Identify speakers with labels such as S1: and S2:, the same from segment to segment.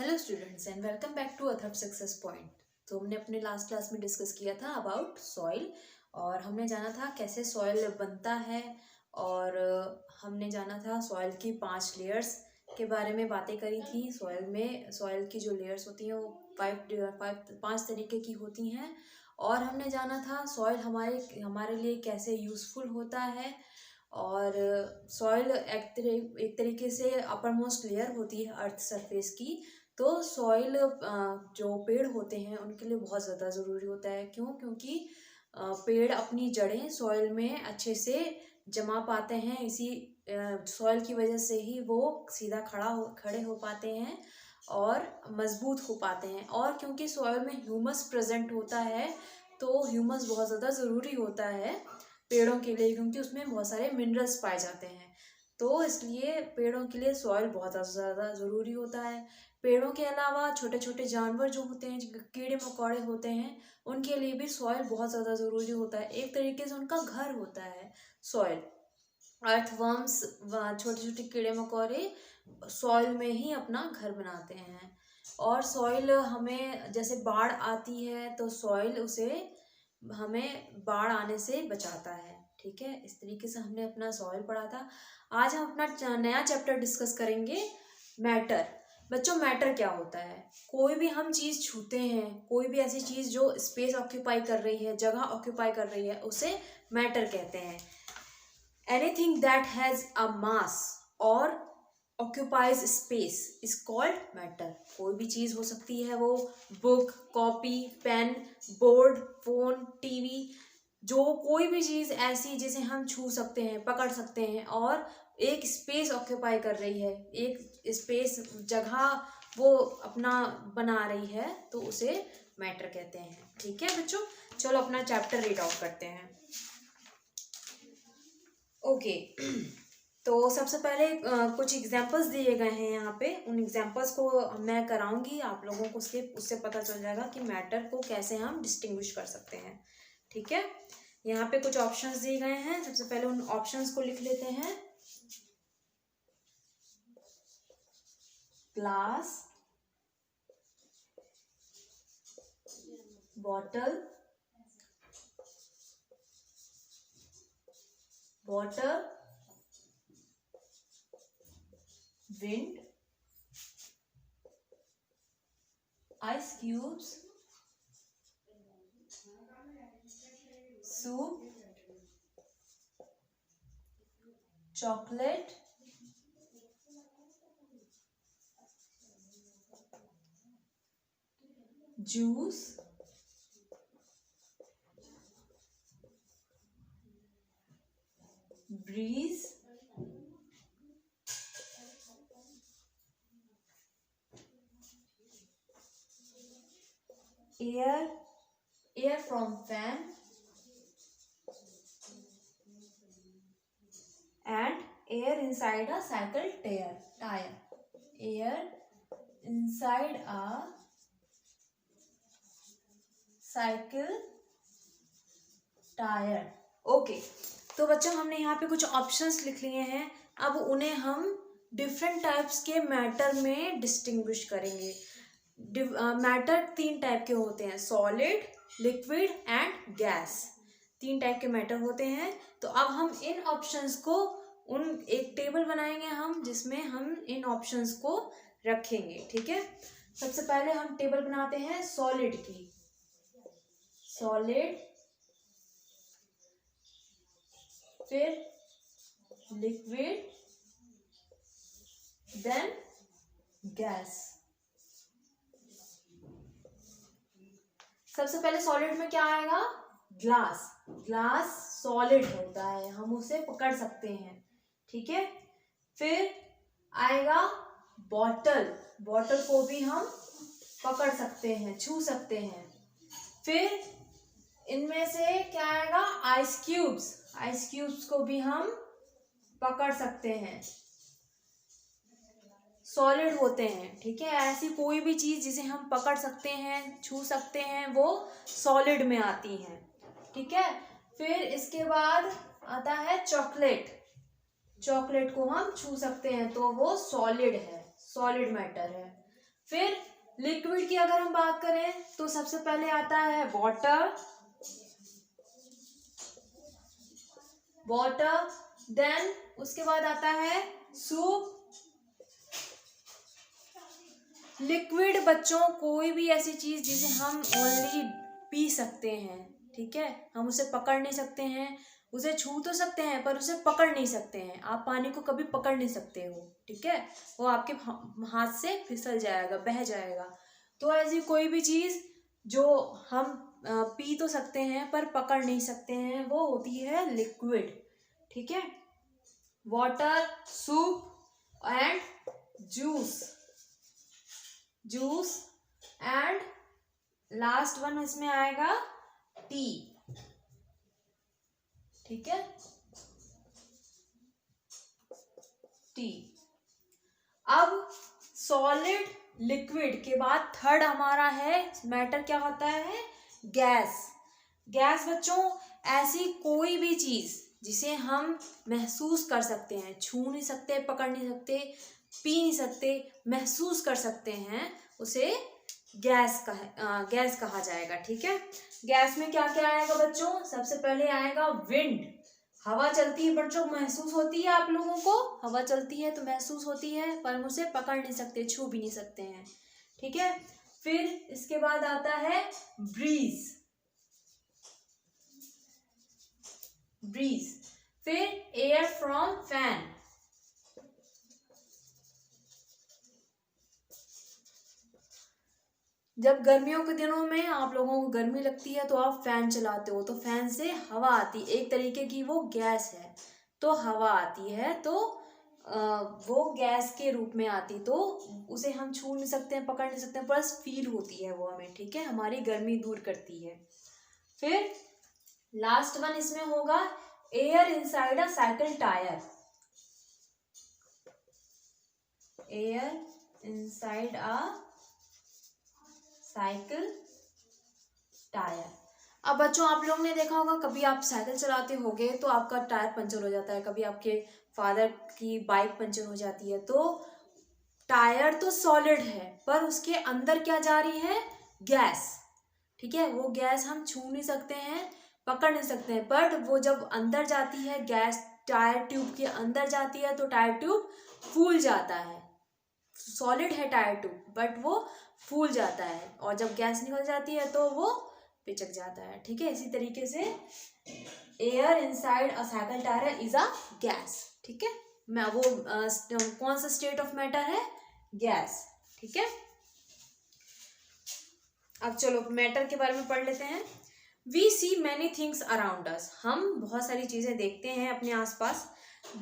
S1: Hello students and welcome back to Atharva success point. तो हमने अपने लास्ट क्लास में डिस्कस किया था अबाउट सॉइल और हमने जाना था कैसे सॉइल बनता है और हमने जाना था सॉइल की 5 लेयर्स के बारे में बातें करी थी। सॉइल की जो लेयर्स होती हैं वो 5 तरीके की होती हैं और हमने जाना था सॉइल हमारे लिए कैसे यूज़फुल होता है। और सॉइल एक तरीके से अपर मोस्ट लेयर होती है अर्थ सरफेस की। तो सॉइल जो पेड़ होते हैं उनके लिए बहुत ज़्यादा ज़रूरी होता है। क्योंकि पेड़ अपनी जड़ें सॉइल में अच्छे से जमा पाते हैं। इसी सॉइल की वजह से ही वो सीधा खड़े हो पाते हैं और मजबूत हो पाते हैं। और क्योंकि सॉइल में ह्यूमस प्रेजेंट होता है तो ह्यूमस बहुत ज़्यादा ज़रूरी होता है पेड़ों के लिए, क्योंकि उसमें बहुत सारे मिनरल्स पाए जाते हैं। तो इसलिए पेड़ों के लिए सॉइल बहुत ज़्यादा ज़रूरी होता है। पेड़ों के अलावा छोटे छोटे जानवर जो होते हैं, कीड़े मकोड़े होते हैं, उनके लिए भी सॉइल बहुत ज़्यादा ज़रूरी होता है। एक तरीके से उनका घर होता है सॉइल। अर्थवर्म्स, छोटे छोटे कीड़े मकोड़े सॉइल में ही अपना घर बनाते हैं। और सॉइल हमें जैसे बाढ़ आती है तो सॉइल उसे हमें बाढ़ आने से बचाता है। ठीक है, इस तरीके से हमने अपना सॉइल पढ़ा था। आज हम अपना नया चैप्टर डिस्कस करेंगे, मैटर। बच्चों, मैटर क्या होता है? कोई भी हम चीज़ छूते हैं, कोई भी ऐसी चीज़ जो स्पेस ऑक्यूपाई कर रही है, जगह ऑक्यूपाई कर रही है, उसे मैटर कहते हैं। एनीथिंग दैट हैज़ अ मास और occupies space is called matter। कोई भी चीज़ हो सकती है, वो book, copy, pen, board, phone, TV, जो कोई भी चीज़ ऐसी जिसे हम छू सकते हैं, पकड़ सकते हैं और एक स्पेस ऑक्यूपाई कर रही है, एक स्पेस जगह वो अपना बना रही है, तो उसे मैटर कहते हैं। ठीक है बच्चों, चलो अपना चैप्टर रीड आउट करते हैं। ओके तो सबसे पहले कुछ एग्जाम्पल्स दिए गए हैं यहाँ पे। उन एग्जाम्पल्स को मैं कराऊंगी आप लोगों को, उससे पता चल जाएगा कि मैटर को कैसे हम डिस्टिंग्विश कर सकते हैं। ठीक है, यहाँ पे कुछ ऑप्शंस दिए गए हैं। सबसे पहले उन ऑप्शंस को लिख लेते हैं। Glass, bottle, water, wind, ice cubes, soup, chocolate, juice, breeze, air from fan and air inside a cycle tire. Air inside a cycle tire. Okay, तो बच्चों हमने यहाँ पे कुछ ऑप्शंस लिख लिए हैं। अब उन्हें हम डिफरेंट टाइप्स के मैटर में डिस्टिंग्विश करेंगे। मैटर 3 टाइप के होते हैं, solid, liquid and gas. 3 type के मैटर होते हैं। तो अब हम इन ऑप्शंस को एक टेबल बनाएंगे हम, जिसमें हम इन ऑप्शंस को रखेंगे। ठीक है, सबसे पहले हम टेबल बनाते हैं सॉलिड की। सॉलिड, फिर लिक्विड, देन गैस। सबसे पहले सॉलिड में क्या आएगा? ग्लास। ग्लास सॉलिड होता है, हम उसे पकड़ सकते हैं। ठीक है, फिर आएगा बॉटल। बॉटल को भी हम पकड़ सकते हैं, छू सकते हैं। फिर इनमें से क्या आएगा? Ice cubes. आइस क्यूब्स को भी हम पकड़ सकते हैं, सॉलिड होते हैं। ठीक है, ऐसी कोई भी चीज जिसे हम पकड़ सकते हैं, छू सकते हैं, वो सॉलिड में आती हैं। ठीक है, फिर इसके बाद आता है चॉकलेट। चॉकलेट को हम छू सकते हैं तो वो सॉलिड है, सॉलिड मैटर है। फिर लिक्विड की अगर हम बात करें तो सबसे पहले आता है वाटर, देन उसके बाद आता है सूप। लिक्विड बच्चों कोई भी ऐसी चीज जिसे हम ओनली पी सकते हैं, ठीक है, हम उसे पकड़ नहीं सकते हैं, उसे छू तो सकते हैं पर उसे पकड़ नहीं सकते हैं। आप पानी को कभी पकड़ नहीं सकते हो, ठीक है, वो आपके हाथ से फिसल जाएगा, बह जाएगा। तो ऐसी कोई भी चीज जो हम पी तो सकते हैं पर पकड़ नहीं सकते हैं, वो होती है लिक्विड, ठीक है। Water, soup and juice and last one इसमें आएगा टी, ठीक है, टी। अब सॉलिड लिक्विड के बाद थर्ड हमारा है मैटर, क्या होता है, गैस। गैस बच्चों ऐसी कोई भी चीज जिसे हम महसूस कर सकते हैं, छू नहीं सकते, पकड़ नहीं सकते, पी नहीं सकते, महसूस कर सकते हैं, उसे गैस कहा जाएगा, ठीक है। गैस में क्या क्या आएगा बच्चों, सबसे पहले आएगा विंड। हवा चलती है बच्चों, महसूस होती है, आप लोगों को हवा चलती है तो महसूस होती है, पर हम उसे पकड़ नहीं सकते, छू भी नहीं सकते हैं, ठीक है। फिर इसके बाद आता है ब्रीज, फिर एयर फ्रॉम फैन, जब गर्मियों के दिनों में आप लोगों को गर्मी लगती है तो आप फैन चलाते हो, तो फैन से हवा आती, एक तरीके की वो गैस है, तो हवा आती है, तो वो गैस के रूप में आती, तो उसे हम छू नहीं सकते हैं, पकड़ नहीं सकते हैं, बस फील होती है वो हमें, ठीक है, हमारी गर्मी दूर करती है। फिर लास्ट वन इसमें होगा air inside a cycle tyre, air inside a cycle tyre. अब बच्चों आप लोगों ने देखा होगा, कभी आप साइकिल चलाते होगे तो आपका टायर पंचर हो जाता है, कभी आपके फादर की बाइक पंचर हो जाती है, तो टायर तो सॉलिड है पर उसके अंदर क्या जा रही है, गैस, ठीक है, वो गैस हम छू नहीं सकते हैं, पकड़ नहीं सकते हैं, बट वो जब अंदर जाती है, गैस टायर ट्यूब के अंदर जाती है तो टायर ट्यूब फूल जाता है, सॉलिड है टायर ट्यूब बट वो फूल जाता है, और जब गैस निकल जाती है तो वो पिचक जाता है, ठीक है। इसी तरीके से air inside a cycle tyre is a gas, ठीक है, मैं वो कौन सा स्टेट ऑफ मैटर है, गैस, ठीक है। अब चलो मैटर के बारे में पढ़ लेते हैं। We see many things around us, हम बहुत सारी चीजें देखते हैं अपने आसपास,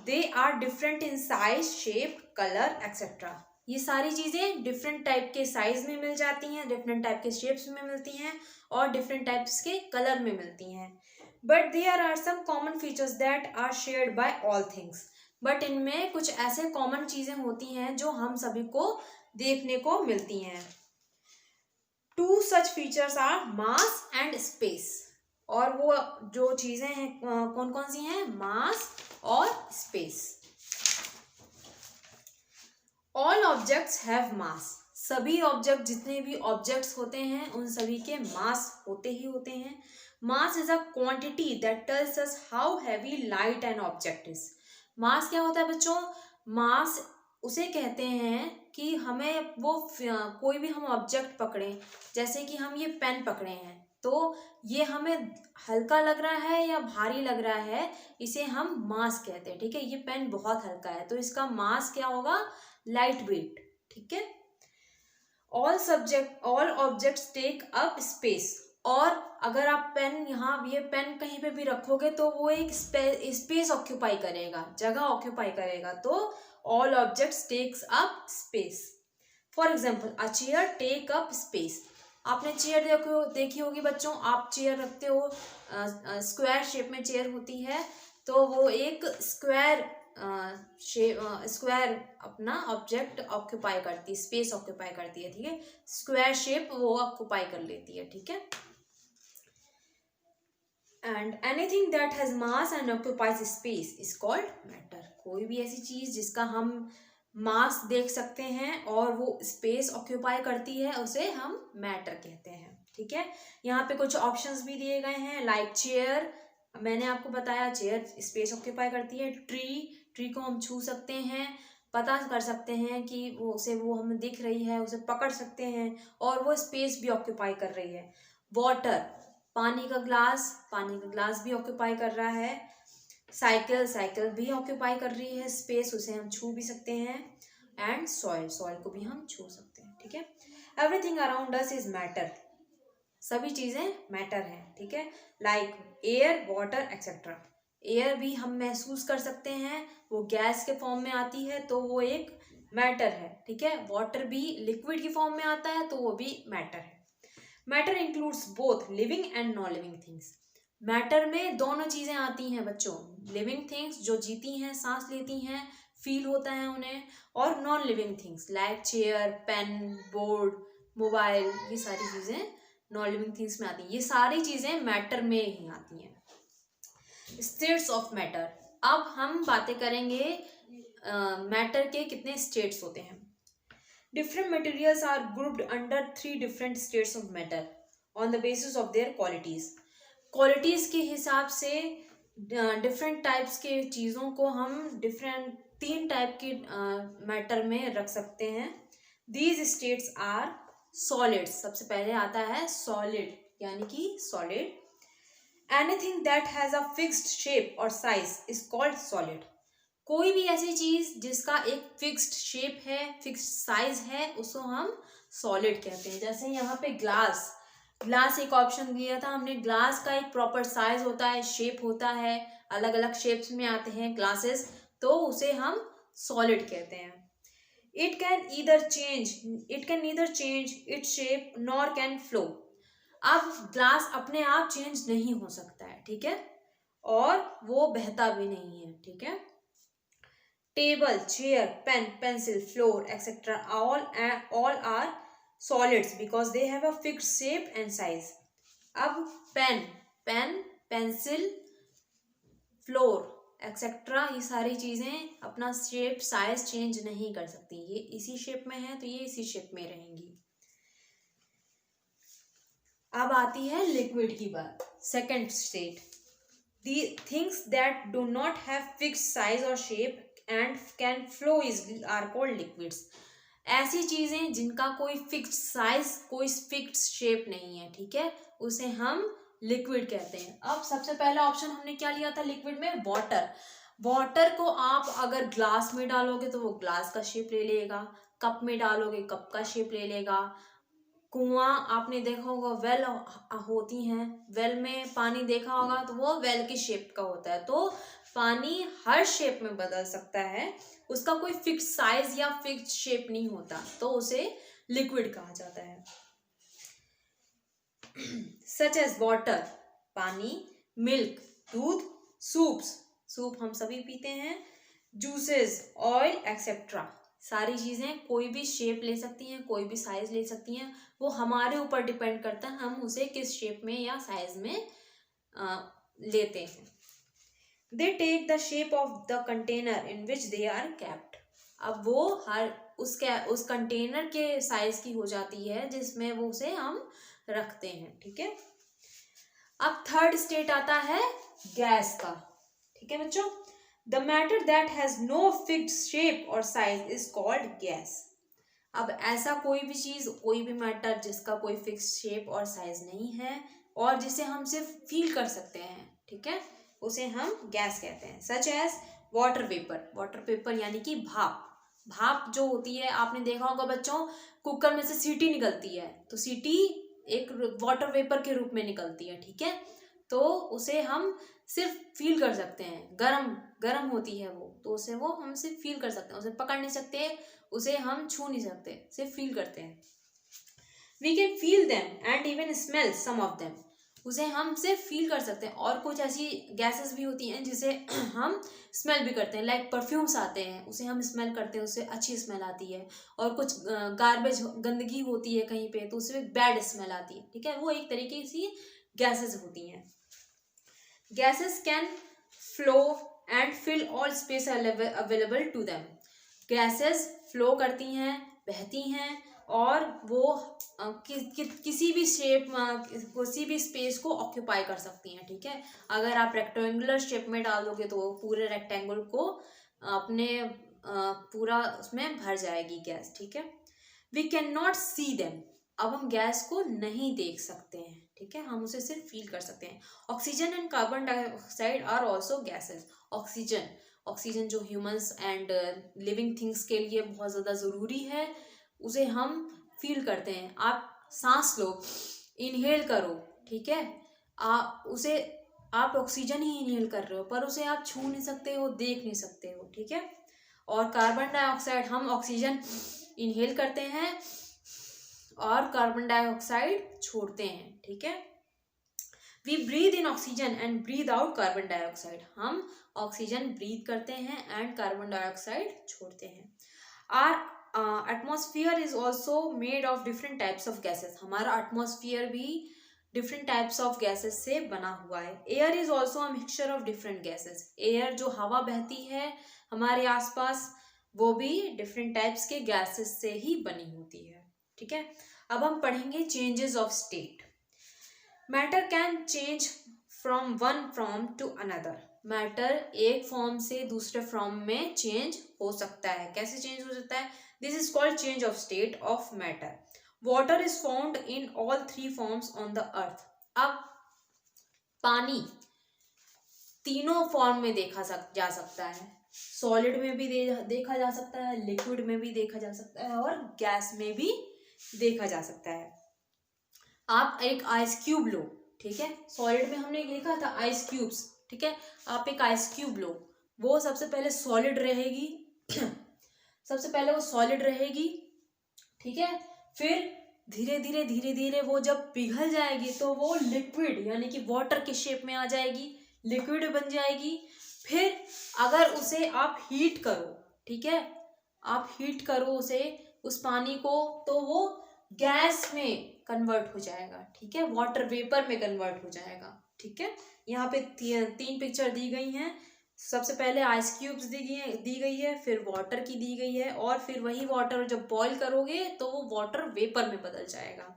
S1: they are different in size, shape, colour etcetera, ये सारी चीजें डिफरेंट टाइप के साइज में मिल जाती हैं, डिफरेंट टाइप के शेप्स में मिलती हैं, और डिफरेंट टाइप्स के कलर में मिलती हैं, but there are some common features that are shared by all things, but इनमें कुछ ऐसे कॉमन चीजें होती हैं जो हम सभी को देखने को मिलती हैं। Two such features are mass and space, और वो जो चीजें हैं कौन कौन सी हैं, मास और स्पेस। ऑल ऑब्जेक्ट्स हैव मास, सभी ऑब्जेक्ट, जितने भी ऑब्जेक्ट्स होते हैं उन सभी के मास होते ही होते हैं। Mass is a quantity that tells us how heavy light an object is. Mass क्या होता है बच्चों, मास उसे कहते हैं कि हमें वो कोई भी हम ऑब्जेक्ट पकड़ें, जैसे कि हम ये पेन पकड़े हैं तो ये हमें हल्का लग रहा है या भारी लग रहा है, इसे हम मास कहते हैं, ठीक है। ये पेन बहुत हल्का है तो इसका मास क्या होगा, लाइट वेट, ठीक है। All objects take up space, और अगर आप पेन यहाँ ये पेन कहीं पे भी रखोगे तो वो एक स्पेस ऑक्यूपाई करेगा, जगह ऑक्यूपाई करेगा, तो all objects takes up space. For example a chair take up space, आपने चेयर देखी होगी बच्चों, आप चेयर रखते हो, स्क्वायर शेप में चेयर होती है, तो वो एक स्क्वायर स्क्वायर अपना ऑब्जेक्ट ऑक्यूपाई करती है, स्पेस ऑक्यूपाई करती है, ठीक है, स्क्वायर शेप वो ऑक्यूपाई कर लेती है, ठीक है। And anything that has mass and occupies space is called matter, कोई भी ऐसी चीज जिसका हम मास देख सकते हैं और वो स्पेस ऑक्यूपाई करती है, उसे हम मैटर कहते हैं। ठीक है, यहाँ पे कुछ ऑप्शंस भी दिए गए हैं, लाइक चेयर, मैंने आपको बताया चेयर स्पेस ऑक्यूपाई करती है। ट्री को हम छू सकते हैं, पता कर सकते हैं कि वो हमें दिख रही है, उसे पकड़ सकते हैं और वो स्पेस भी ऑक्यूपाई कर रही है। वाटर, पानी का ग्लास भी ऑक्यूपाई कर रहा है। साइकिल भी ऑक्यूपाई कर रही है स्पेस, उसे हम छू भी सकते हैं। एंड सॉइल को भी हम छू सकते हैं। ठीक है, everything around us is matter, सभी चीजें मैटर है। ठीक है, like air, water etcetera. Air भी हम महसूस कर सकते हैं, वो गैस के फॉर्म में आती है तो वो एक मैटर है। ठीक है, वाटर भी लिक्विड की फॉर्म में आता है तो वो भी मैटर है। Matter includes both living and non living things. Matter में दोनों चीजें आती हैं बच्चों, लिविंग थिंग्स जो जीती हैं, सांस लेती हैं, फील होता है उन्हें, और non living things like chair, pen, board, mobile, ये सारी चीजें नॉन लिविंग थिंग्स में आती हैं। ये सारी चीजें मैटर में ही आती हैं। स्टेट्स ऑफ मैटर, अब हम बातें करेंगे मैटर के कितने स्टेट्स होते हैं। Different materials are grouped under 3 different states of matter on the basis of their qualities. Qualities के हिसाब से different types के चीज़ों को हम different 3 टाइप के मैटर में रख सकते हैं। These states are solids, सबसे पहले आता है solid, यानी कि solid. Anything that has a fixed shape or size is called solid. कोई भी ऐसी चीज जिसका एक फिक्स्ड शेप है, फिक्स्ड साइज है, उसको हम सॉलिड कहते हैं। जैसे यहाँ पे ग्लास एक ऑप्शन दिया था हमने, ग्लास का एक प्रॉपर साइज होता है, शेप होता है, अलग अलग शेप्स में आते हैं ग्लासेस, तो उसे हम सॉलिड कहते हैं। It can neither change its shape nor can flow. अब ग्लास अपने आप चेंज नहीं हो सकता है, ठीक है, और वो बहता भी नहीं है। ठीक है, table, chair, pen, pencil, floor etcetera all are solids because they have a fixed shape and size. अब पेन, पेंसिल, फ्लोर एक्सेट्रा, ये सारी चीजें अपना शेप साइज चेंज नहीं कर सकती, ये इसी शेप में है तो ये इसी शेप में रहेंगी। अब आती है लिक्विड की बात, second state. The things that do not have fixed size or shape and can flow easily are called liquids. ऐसी चीजें जिनका कोई फिक्स्ड साइज, कोई फिक्स्ड शेप नहीं है, ठीक है, उसे हम लिक्विड कहते हैं। अब सबसे पहला ऑप्शन हमने क्या लिया था लिक्विड में, वाटर को आप अगर ग्लास में डालोगे तो वो ग्लास का शेप ले लेगा, कप में डालोगे कप का शेप ले लेगा। कुआं आपने देखा होगा, वेल होती हैं, वेल में पानी देखा होगा तो वो वेल की शेप का होता है। तो पानी हर शेप में बदल सकता है, उसका कोई फिक्स साइज या फिक्स शेप नहीं होता, तो उसे लिक्विड कहा जाता है। सच एज वाटर, पानी, मिल्क, दूध, सूप हम सभी पीते हैं, जूसेस, ऑयल एक्सेट्रा, सारी चीजें कोई भी शेप ले सकती हैं, कोई भी साइज ले सकती हैं, वो हमारे ऊपर डिपेंड करता है हम उसे किस शेप में या साइज में लेते हैं। They take the shape of the container in which they are kept. अब वो उस कंटेनर के साइज की हो जाती है जिसमें वो उसे हम रखते हैं। ठीक है, अब थर्ड स्टेट आता है गैस का। ठीक है बच्चों, the matter that has no fixed shape और साइज इज कॉल्ड गैस। अब ऐसा कोई भी चीज, कोई भी मैटर जिसका कोई फिक्स शेप और साइज नहीं है और जिसे हम सिर्फ फील कर सकते हैं, ठीक है, उसे हम गैस कहते हैं। सच एज वाटर वेपर यानी कि भाप जो होती है, आपने देखा होगा बच्चों, कुकर में से सीटी निकलती है तो सीटी एक वाटर वेपर के रूप में निकलती है। ठीक है, तो उसे हम सिर्फ फील कर सकते हैं, गरम होती है वो, तो उसे वो हम सिर्फ फील कर सकते हैं, उसे पकड़ नहीं सकते, उसे हम छू नहीं सकते, सिर्फ फील करते हैं। We can feel them and even smell some of them, उसे हम सिर्फ फील कर सकते हैं। और कुछ ऐसी गैसेस भी होती हैं जिसे हम स्मेल भी करते हैं, लाइक परफ्यूम्स आते हैं, उसे हम स्मेल करते हैं, उससे अच्छी स्मेल आती है। और कुछ गार्बेज, गंदगी होती है कहीं पे तो उससे बैड स्मेल आती है। ठीक है, वो एक तरीके की गैसेस होती हैं। Gases can flow and fill all space available to them. Gases flow करती हैं, बहती हैं और वो किसी भी शेप किसी भी स्पेस को ऑक्यूपाई कर सकती हैं, ठीक है। अगर आप रेक्टेंगुलर शेप में डाल दोगे तो वो पूरे रेक्टेंगल को अपने पूरा उसमें भर जाएगी गैस, ठीक है। We can not see them, अब हम गैस को नहीं देख सकते हैं, ठीक है, हम उसे सिर्फ फील कर सकते हैं। Oxygen and carbon dioxide are also gases. Oxygen जो ह्यूमंस एंड लिविंग थिंग्स के लिए बहुत ज़्यादा ज़रूरी है, उसे हम फील करते हैं। आप सांस लो, इनहेल करो, ठीक है, आप ऑक्सीजन ही इनहेल कर रहे हो, पर उसे आप छू नहीं सकते हो, देख नहीं सकते हो, ठीक है। और कार्बन डाइऑक्साइड, हम ऑक्सीजन इनहेल करते हैं और कार्बन डाइऑक्साइड छोड़ते हैं, ठीक है। We breathe in oxygen and breathe out carbon dioxide, हम ऑक्सीजन ब्रीथ करते हैं एंड कार्बन डाइऑक्साइड छोड़ते हैं। Our atmosphere is also made of different types of gases, हमारा एटमॉस्फेयर भी डिफरेंट टाइप्स ऑफ गैसेस से बना हुआ है। Air is also a mixture of different gases, air जो हवा बहती है हमारे आसपास वो भी डिफरेंट टाइप्स के गैसेस से ही बनी होती है, ठीक है। अब हम पढ़ेंगे changes of state. Matter can change from one form to another, matter एक फॉर्म से दूसरे फॉर्म में चेंज हो सकता है। कैसे चेंज हो सकता है? This is called change of state of matter. Water is found in all three forms on the earth. अब पानी तीनों फॉर्म में देखा जा सकता है, सॉलिड में भी देखा जा सकता है, लिक्विड में भी देखा जा सकता है और गैस में भी देखा जा सकता है। आप एक आइस क्यूब लो, ठीक है, सॉलिड में हमने लिखा था आइस क्यूब्स, ठीक है। आप एक आइस क्यूब लो, वो सबसे पहले सॉलिड रहेगी सबसे पहले वो सॉलिड रहेगी, ठीक है। फिर धीरे धीरे वो जब पिघल जाएगी तो वो लिक्विड यानी कि वाटर के शेप में आ जाएगी, लिक्विड बन जाएगी। फिर अगर उसे आप हीट करो, ठीक है, आप हीट करो उसे, उस पानी को, तो वो गैस में कन्वर्ट हो जाएगा, ठीक है, वाटर वेपर में कन्वर्ट हो जाएगा, ठीक है। यहाँ पे तीन पिक्चर दी गई हैं। सबसे पहले आइस क्यूब्स दी गई है, फिर वाटर की दी गई है और फिर वही वाटर जब बॉईल करोगे तो वो वाटर वेपर में बदल जाएगा।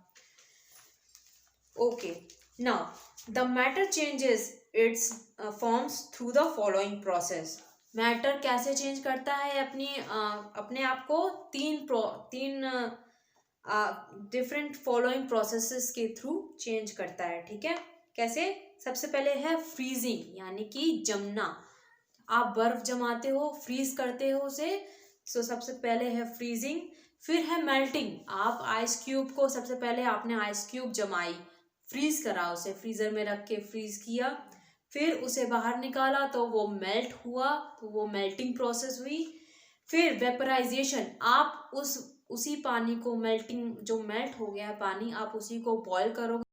S1: Okay, now the matter changes it's forms through the following process. Matter कैसे चेंज करता है अपने आप को? तीन डिफरेंट फॉलोइंग प्रोसेसेस के थ्रू चेंज करता है, ठीक है। कैसे? सबसे पहले है फ्रीजिंग यानी कि जमना। आप बर्फ जमाते हो, फ्रीज करते हो उसे, तो सबसे पहले है फ्रीजिंग। फिर है मेल्टिंग, आप आइस क्यूब को, सबसे पहले आपने आइस क्यूब जमाई, फ्रीज करा, उसे फ्रीजर में रख के फ्रीज किया, फिर उसे बाहर निकाला तो वो मेल्ट हुआ, तो वो मेल्टिंग प्रोसेस हुई। फिर वेपराइजेशन, आप उसी पानी को जो मेल्ट हो गया है पानी, आप उसी को बॉयल करोगे